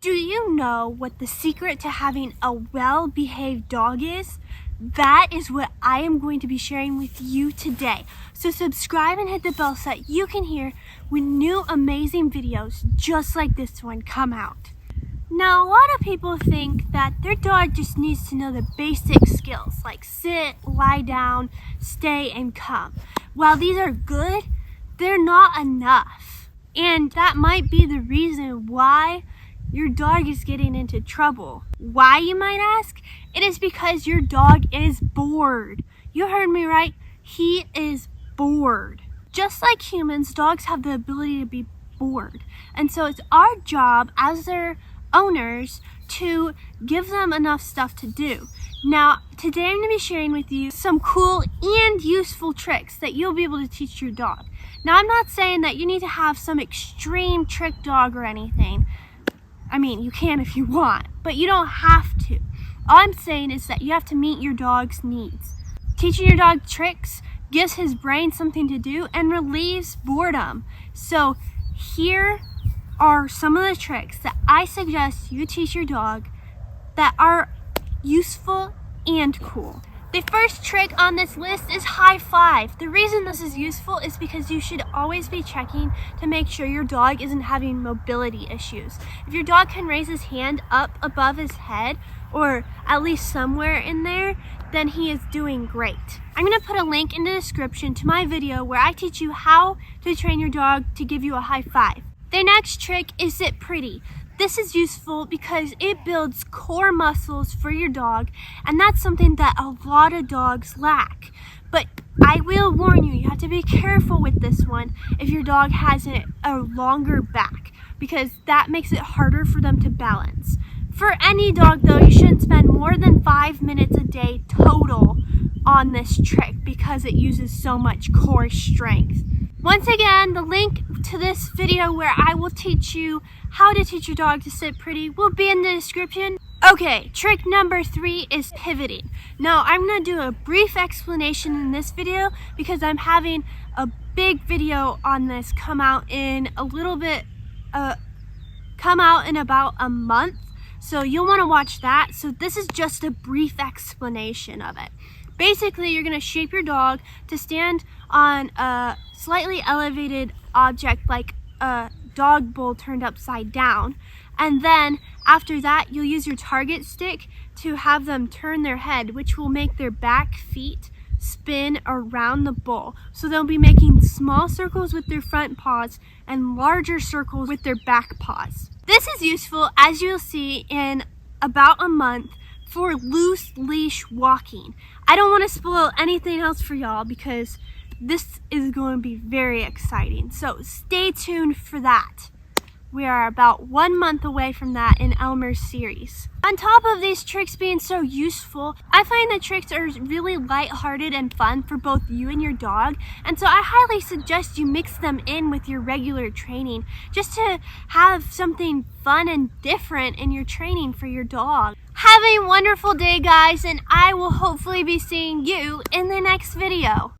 Do you know what the secret to having a well-behaved dog is? That is what I am going to be sharing with you today. So subscribe and hit the bell so that you can hear when new amazing videos just like this one come out. Now, a lot of people think that their dog just needs to know the basic skills like sit, lie down, stay, and come. While these are good, they're not enough. And that might be the reason why your dog is getting into trouble. Why, you might ask? It is because your dog is bored. You heard me right. He is bored. Just like humans, dogs have the ability to be bored. And so it's our job as their owners to give them enough stuff to do. Now, today I'm going to be sharing with you some cool and useful tricks that you'll be able to teach your dog. Now, I'm not saying that you need to have some extreme trick dog or anything. I mean, you can if you want, but you don't have to. All I'm saying is that you have to meet your dog's needs. Teaching your dog tricks gives his brain something to do and relieves boredom. So here are some of the tricks that I suggest you teach your dog that are useful and cool. The first trick on this list is high five. The reason this is useful is because you should always be checking to make sure your dog isn't having mobility issues. If your dog can raise his hand up above his head, or at least somewhere in there, then he is doing great. I'm going to put a link in the description to my video where I teach you how to train your dog to give you a high five. The next trick is sit pretty. This is useful because it builds core muscles for your dog, and that's something that a lot of dogs lack. But I will warn you, you have to be careful with this one if your dog has a longer back, because that makes it harder for them to balance. For any dog though, you shouldn't spend more than 5 minutes a day total on this trick because it uses so much core strength. Once again, the link to this video where I will teach you how to teach your dog to sit pretty will be in the description. Okay, trick number 3 is pivoting. Now, I'm going to do a brief explanation in this video because I'm having a big video on this come out in about a month. So you'll want to watch that. So this is just a brief explanation of it. Basically, you're going to shape your dog to stand on a slightly elevated object like a dog bowl turned upside down. And then after that, you'll use your target stick to have them turn their head, which will make their back feet spin around the bowl. So they'll be making small circles with their front paws and larger circles with their back paws. This is useful, as you'll see, in about a month for loose leash walking. I don't want to spoil anything else for y'all because this is going to be very exciting. So stay tuned for that. We are about 1 month away from that in Elmer's series. On top of these tricks being so useful, I find the tricks are really lighthearted and fun for both you and your dog. And so I highly suggest you mix them in with your regular training just to have something fun and different in your training for your dog. Have a wonderful day, guys, and I will hopefully be seeing you in the next video.